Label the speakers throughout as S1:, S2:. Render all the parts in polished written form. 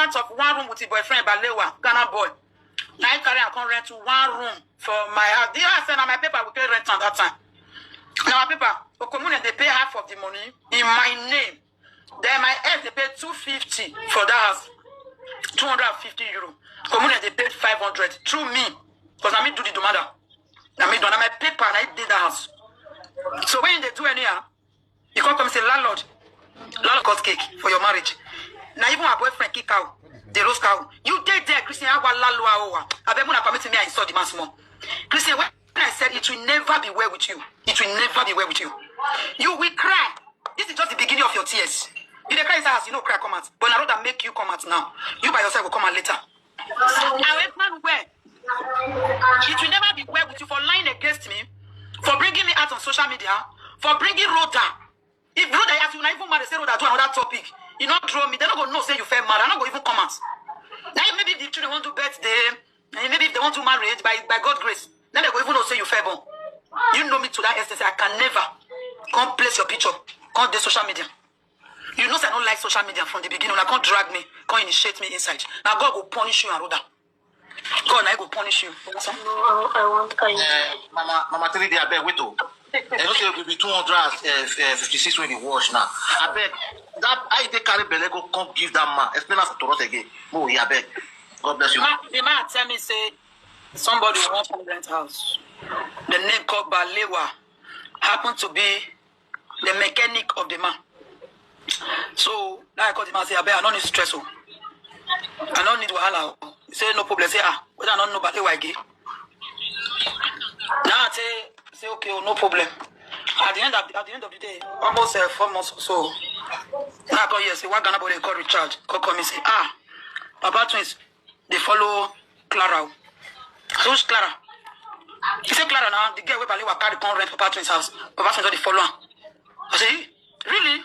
S1: tenant of one room with his boyfriend, Balewa, Ghana boy. Now I carry and come rent to one room for my house. The other said, now my paper, we can rent at that time. Now my paper, Okomune, they pay half of the money in my name. Then my ex, they pay 250 for that house. 250 euro. Commune, they paid 500 through me. Because I do the demand. I do my paper and I did the house. So when they do anyhow, you come and say, landlord got cake for your marriage. Now even my boyfriend kick out. The roast cow. You did there, Christian. I beg when I permit me, I saw the man small. Christian, when I said it will never be well with you. It will never be well with you. You will cry. This is just the beginning of your tears. You cry in the house, you know cry come out. But I rather make you come out now. You by yourself will come out later. I went man where it will never be well with you for lying against me, for bringing me out on social media, for bringing Rhoda. If Rhoda ask you, not even mad, say Rhoda do another topic. You not draw me, they're not going to know say you feel mad. I'm not going to even come out. Now maybe if the children want to birthday, and maybe if they want to marriage by God's grace, then they go even know say you fair born. You know me to that extent. I can never come place your picture on the social media. You know I don't like social media from the beginning. I can't drag me, can't initiate me inside. Now God will punish you and Rhoda. God now will punish you.
S2: No, I want Mama 3 day I beg wait to. I don't say it will be 256 when you wash now. I beg that I take carry belle go come give that man. Explain us to us again. Oh, yeah, I beg. God bless you.
S1: The man tell me say somebody wants to rent house. The name called Balewa happened to be the mechanic of the man. So now I called him and say, I don't need stress. I don't need wahala. He said no problem. Say but I don't know Balewa again. Now I say okay, no problem. At the end of the day, almost 4 months or so. Now I call you say, what Ghana boy they call Richard? Call me say, Papa twins, they follow Clara. Who's Clara? He said Clara now, the girl where Balewa carry come rent Papa twins house. Papa twins they follow her. I say, really?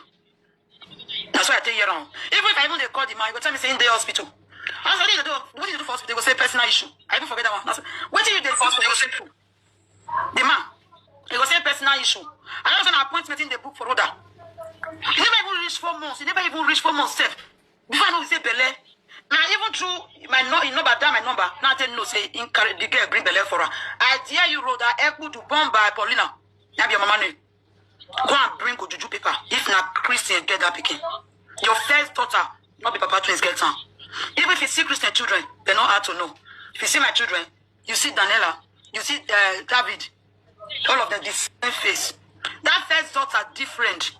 S1: That's why I tell you around. Even if I even they call the man, you go tell me say in the hospital. I said, what did you do for hospital? They go say personal issue. I even forget that one. I said, what did you do for hospital? The man, he go say personal issue. I don't have an appointment in the book for Rhoda. He never even reached 4 months. He never even reached 4 months safe. Before I know he say Bele. Now even through my number, down my number. Now I tell no say the girl bring Bele for her. I dare you Rhoda, able to bomb by Paulina. You have your mama name. Go and bring Juju paper. If not Christian, get that picking. Your first daughter, not be Papa twins get on. Even if you see Christian children, they know how to know. If you see my children, you see Daniela, you see David, all of them the same face. That first daughter different.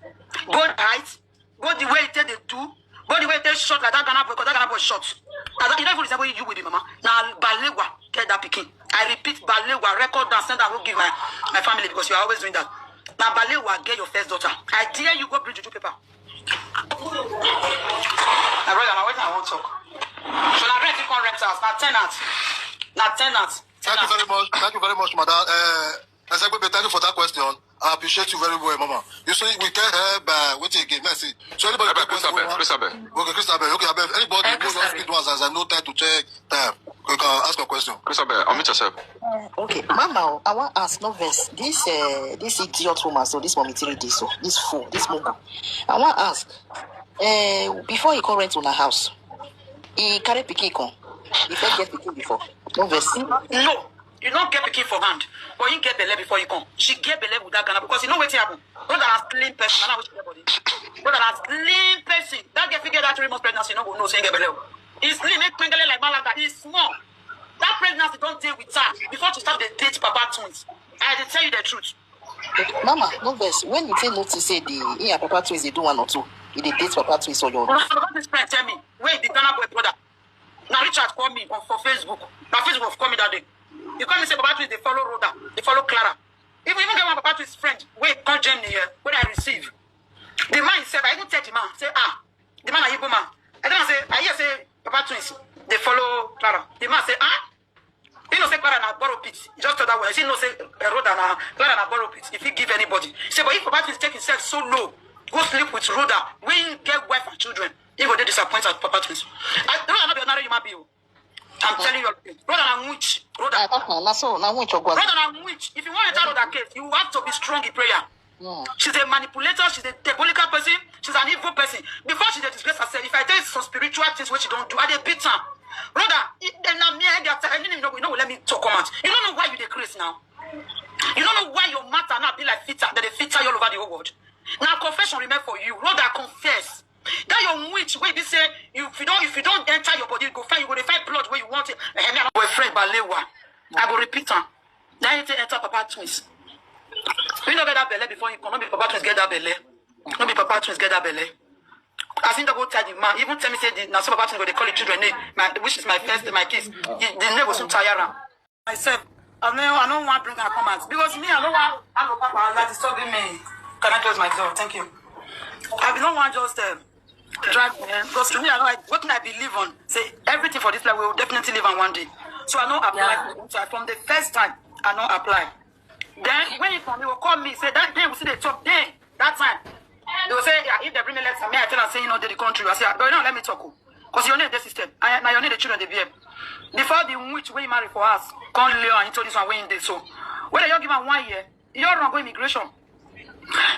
S1: Go height, go the way they do, go the way they short like that Ghana boy, because that Ghana boy short. You don't even resemble you with the mama. Now Balewa, get that picking. I repeat, Balewa, record and send that will give my family because you are always doing that. Now Balewa, get your first daughter. I dare you go bring Juju paper. My brother, now wait I won't talk. So now rent you rent house. Now tenants.
S3: Thank you very much. Thank you very much, madam. Thank you for that question. I appreciate you very well, Mama. You see, we can't help waiting again. Merci. So anybody
S4: Chris Abel.
S3: Okay, Chris Abel. Okay, Abel. Anybody who wants to speak to us has no time to check time. You can ask a question.
S4: Chris Abel, unmute yourself.
S5: Okay, Mama, I want to ask no verse. This idiot woman, so this mommy this this fool, this mogo. I want to ask. Before he come rent on a house, he carry pikin come. He first get pikin before. No verse.
S1: No. You don't get picking for hand, but you get Bele before you come. She get Bele with that Ghana because you know what happened. Brother has clean person, I know which body. Brother has clean person. That get figure that 3 months pregnancy, you know, no saying get Bele. It's clean, make Mengele like Malaga. It's small. That pregnancy don't deal with her before to start the date Papa twins. I had to tell you the truth.
S5: Mama, no verse. When you take notice say the Papa twins they do 1 or 2, it they date Papa twins or your.
S1: This friend tell me where the Ghana boy brother. Now Richard called me for Facebook. Now Facebook called me that day. You come and say Papa twins, they follow Rhoda, they follow Clara. If we even get one Papa twins friend, wait, come Germany here, when I receive. The man said, I even tell the man, say, the man a Igbo man. I don't say, I hear say Papa twins, they follow Clara. The man say, he no say Clara na borrow pit. He just thought that way. He no say Rhoda na Clara na borrow pit. If he give anybody. He say, but if Papa twins take himself so low, go sleep with Rhoda, when he get wife and children, he will disappoint at Papa twins. Rhoda not be another human being. I'm telling you, Rhoda na witch. Rhoda na witch. If you want to tell Rhoda case, you have to be strong in prayer. She's a manipulator. She's a diabolical person. She's an evil person. Before she disgrace herself, if I tell you some spiritual things which she don't do, I dey beat her. Brother, then I'm here. You know, let me talk comment. You don't know why you decrease now. You don't know why your matter now be like filter. That they filter you all over the whole world. Now confession remain for you. Brother, confess. That your witch way be say if you don't enter your body, you go find blood where you want it. Boyfriend Balewa. I go repeat her. Now you enter Papa twins. You don't get that belly before you come. Not be Papa twins get that belly. Not be Papa twins get that belly. I think the go tell the man. Even tell me say now some Papa twins go they call the children name. Which is my first my kiss. The name was soon tire around. Myself, I don't want to bring her comments because me I don't want hello Papa that is disturbing me. Can I close my door? Thank you. I don't want just drag me because to me I know what I believe on. Say everything for this life we will definitely live on one day. So I know apply from the first time. I know apply. Then when he will call me, say that day we see the top day. That time they will say yeah, if they bring me letter, me I tell them say you know the country. I say but now let me talk because you need the system. Now you need the children they be before the witch when you marry for us come lay and into this one way in there. So when you give them 1 year, you don't go immigration.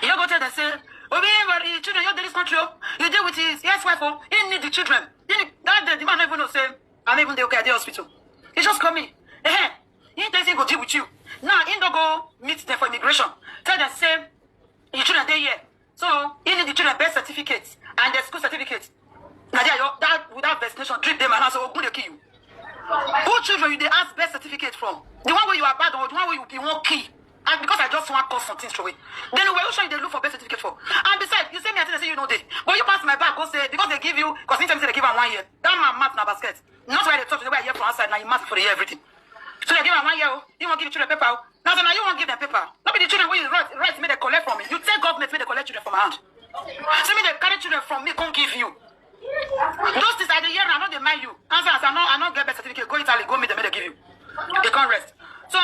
S1: You go tell them say oh the children you this country you deal with his wife he need the children. That day the man even know say I'm even the okay at the hospital. He just come in. He doesn't go deal with you. Now, he don't go meet them for immigration. Tell them, say, your children are here. So, he need the children birth certificates and their school certificates. Now, that without vaccination, treat them and also open the key you. Who children you they ask birth certificate from? The one where you are bad or the one where you won't key. And because I just want to cause some things through it. Then where you they look for birth certificate for? And besides, you say me I say you know they. But you pass my back, go say, because they give you, because anytime they give them 1 year, that man math in a basket. Not why they talk to the way I hear from outside, now you math for the year everything. So they give them 1 year, you won't give the children paper. Now you won't give them paper. Not be the children where you write me they collect from me. You tell government me they collect children from my hand. So me they carry children from me, can't give you. Those things are the year I know they mind you. Answer, I know get birth certificate, go Italy, go me they give you. They can't rest. So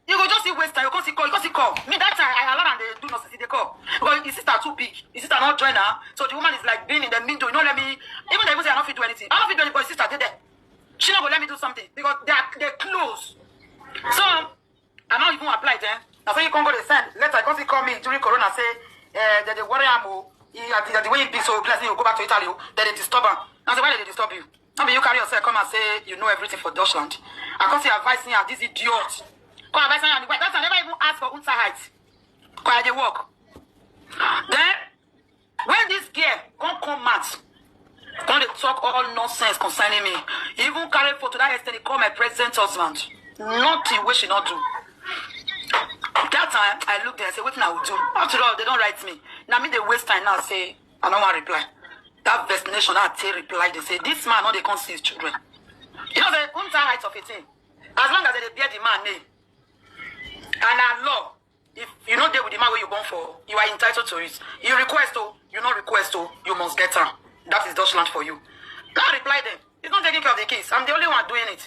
S1: you go just see waste time, you can't see call. Me that time I allow and they do not see the call. Because his sister too big. His sister not join her. So the woman is like being in the middle, you know let me even they even say I don't fit do anything. I don't fit do anything, but his sister did that. She not gonna let me do something because they're close. So I don't even apply then. Now so you can't go to send letter because he call me during Corona say that they worry him the way he be so pleasant you go back to Italy then they disturb him. I say why did they disturb you? Maybe you carry yourself come and say you know everything for Deutschland. I can't say advising her this idiot. Come advising her that's I never even ask for unsa height. Cause they work. Then when this girl come match. Don't they talk all nonsense concerning me. He even carry photo that extent he call my present husband. Nothing which she not do. That time I look there and say, what I will do? After all, they don't write me. Now me they waste time now say, I don't want to reply. That vaccination I take reply, they say, this man not they can't see his children. You know the height of 18. As long as they bear the man name. And I law, if you know they with the man where you born for, you are entitled to it. You request you not request you must get her. That is Deutschland for you. Now reply them. He's not taking care of the case. I'm the only one doing it.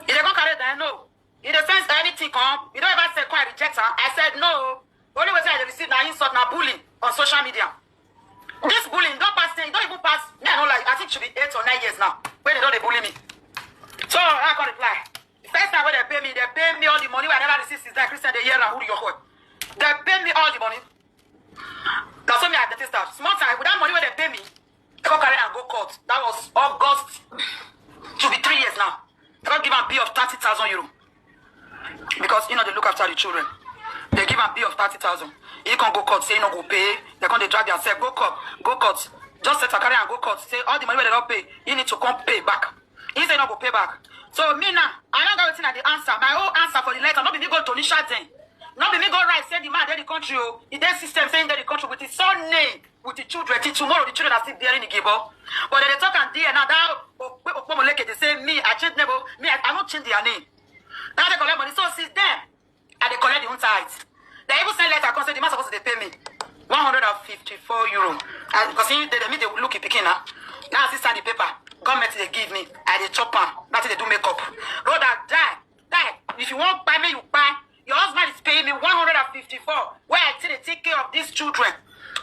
S1: If they can't carry them, no. If they sense anything come, you don't ever say, I reject her. I said, no. The only way I receive now insult, now bullying on social media. This bullying, don't even pass. Me, I know, like, I think it should be 8 or 9 years now. When they don't, they bully me. So, I can't reply. The first time when they pay me all the money when I never received since that Christian, they hear and who your heart. They pay me all the money. That's what me I detest that. Small time, with that money when they pay me, I go carry and go court. That was August. Should be 3 years now. They don't give a bill of 30,000 euro. Because, you know, they look after the children. They give a bill of 30,000. You can go court, say you no go pay. They can't drag themselves. Go court. Just set a carry and go court. Say all the money they don't pay, you need to come pay back. He say no go pay back. So me now, I don't got waiting at the answer. My whole answer for the letter, not be me go to Nisha then. Not be me go right, say the man there the country, in their system saying that the country with his son name, with the children. Till tomorrow the children are still bearing the gable. But they talk and there now that they say me, I change name, me, I not change their name. Now they collect money. So since then, and they collect the own sides. They even send letter, because the man supposed to pay me 154 euro. Because they look at picking now. Now I see sign the paper. Government they give me, I they chop on. That's they do makeup. Brother, die. If you won't buy me, you buy. Your husband is paying me 154. Where I say they take care of these children.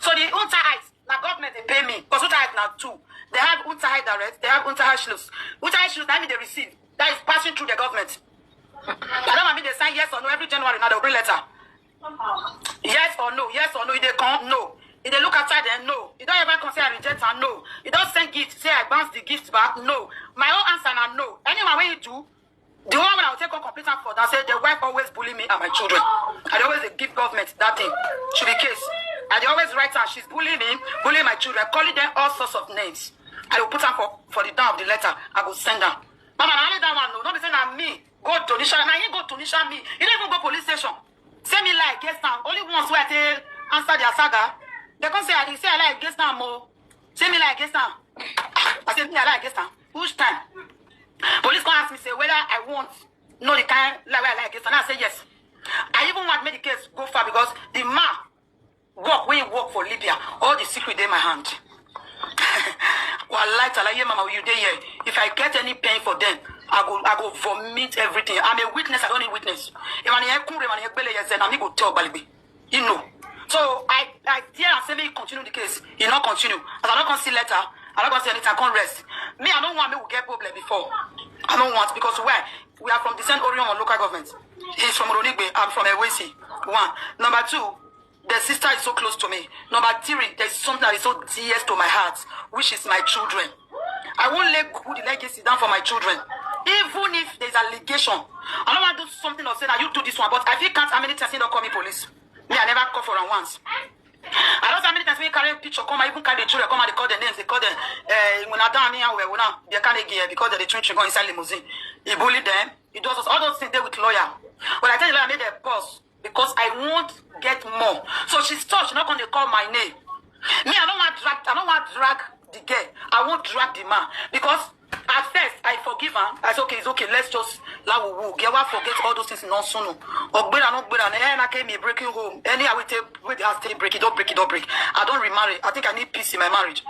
S1: So the Unterheit, now government they pay me. Because Unterheit now too. They have Unterheit direct, they have Unterheit Schluss. Unterheit Schluss, that means they receive. That is passing through the government. I don't mean they sign yes or no every January now they'll bring letter. Yes or no? Yes or no? If they come, no. If they look outside, then no. You don't ever consider reject and no. You don't send gifts, say I bounce the gifts back, no. My own answer na no. Anyone when you do, the one when I will take on complete for that say the wife always bully me and my children. I always give government that thing. Should be case. I always write her, she's bullying me, bullying my children, calling them all sorts of names. I will put her for the down of the letter. I will send her. Mama, I only that one no. Don't be saying that me. Go to Nisha. Now you go to Nisha me. You don't even go police station. Say me like guest now. Only once where I answer their saga. They come say I like guest now more. Say me like guest now. I say me I like guest now. Which time? Police come ask me say whether I want know the kind like where I like guest now. I say yes. I even want make the case go far because the man work when you work for Libya. All the secret in my hand. Mama, you there here. If I get any pain for them, I go vomit everything. I'm a witness, I don't need witness. If I'm go tell Balibi. You know. So I dare and say me continue the case. You not continue. As I don't can see letter, I don't can see anything, I can't rest. Me, I don't want me to get problem before. I don't want because where? We are from the St. Orion or local government. He's from Ronigbe, I'm from Ewesi. One. Number two, the sister is so close to me. Number three, there's something that is so dear to my heart, which is my children. I won't let the legacy down for my children. Even if there's allegation, I don't want to do something or say that you do this one, but I feel can't how many times you don't call me police. Me, I never call for them once. I don't know how many times we carry a picture, come, I even carry the children, come and they call their names, they call them, when I down here, they can't get because they're the children go inside limousine. He bully them, he does all those things there with lawyer. But I tell you, I made a pause because I won't get more. So she's told she's not going to call my name. Me, I don't want to drag the girl. I won't drag the man because at first I forgive her. I said, okay, it's okay. Let's just get what forget all those things non soon. Or better not better. And I came me breaking home. Any I will take I stay break it, don't break it, don't break. I don't remarry. I think I need peace in my marriage.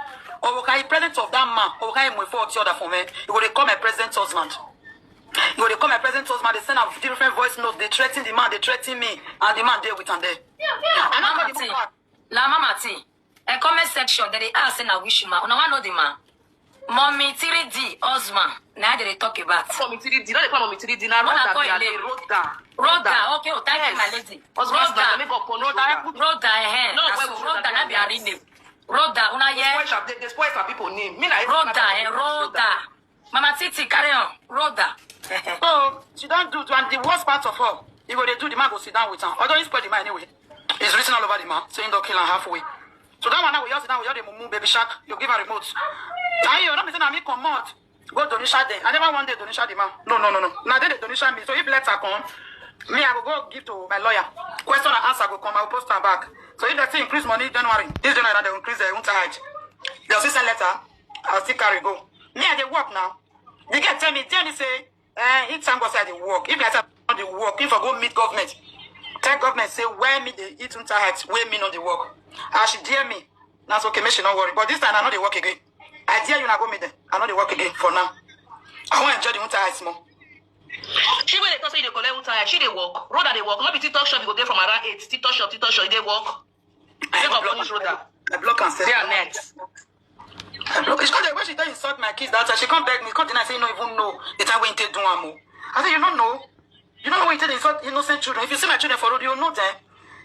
S1: Or can you present of that man? Or can you move forward the other for me? You will call my present husband. You will call my present husband. They send out different voice notes. They threaten the man. They threaten me, and the man there with and there. And
S6: Mama T. La Mama T. A comment section that they ask and I wish you man. No one know the man. Mommy 3D husband. Now they talk about.
S5: Mommy 3D. No, they call Mommy 3D. Now
S6: Roda. Okay, thank you, my lady. Roda. Roda. Now be a real name. Roda. Una yeah.
S5: They spoil for people name.
S6: Roda. Mama Titi, carry on. Roda.
S1: So she don't do and the worst part of all. You go they do the man go sit down with her. Although he spoil the man anyway. It's written all over the man, saying don't kill her halfway. So that one now we just sit down with the mumu baby shark. You give her remote. Now you not saying me come out. Go donation there. I never want the donation the man. No. Now they donation me. So if letter come, me I will go give to my lawyer. Question and answer go come. I will post her back. So if they say increase money January, this January they will increase the winter height. They'll see send letter. I'll still carry go. Me I dey work now. They get tell me say, each time go say I dey work. If I say not the work, if I go meet government, tell government say where me they eat winter height, where me not the work. And she dare me. That's okay, me she not worry. But this time I know they work again. I dare you not go meet them. I know they work again for now. I want to enjoy the winter heights more.
S5: She will say they collect winter height. She they work. Road they work. Not be TikTok shop. You go there from around 8. TikTok shop. They work. They go punish road.
S1: I block and say.
S5: They are next.
S1: It's because the way she tell insult my kids that she come beg me, come deny say you don't even know the time when you take do one more. I say you don't know. You don't know when you take insult innocent children. If you see my children for road, you know them.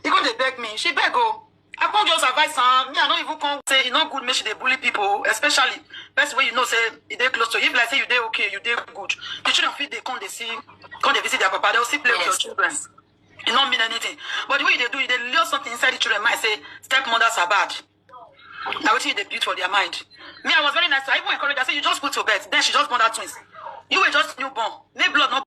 S1: You go they beg me. She beg go. I can't just advise her. Me, I don't even come say it's not good. Make she they bully people, especially best way you know say they close to you. If like say you they okay, you they good. The children feel they come they visit their papa. They'll see play with your children. It don't mean anything. But the way they do it, they lure something inside the children. Might say stepmothers are bad. Now what they build for their mind. Me, I was very nice. So I even encourage her. I say you just put to bed. Then she just born that twins. You were just newborn. Maybe blood not.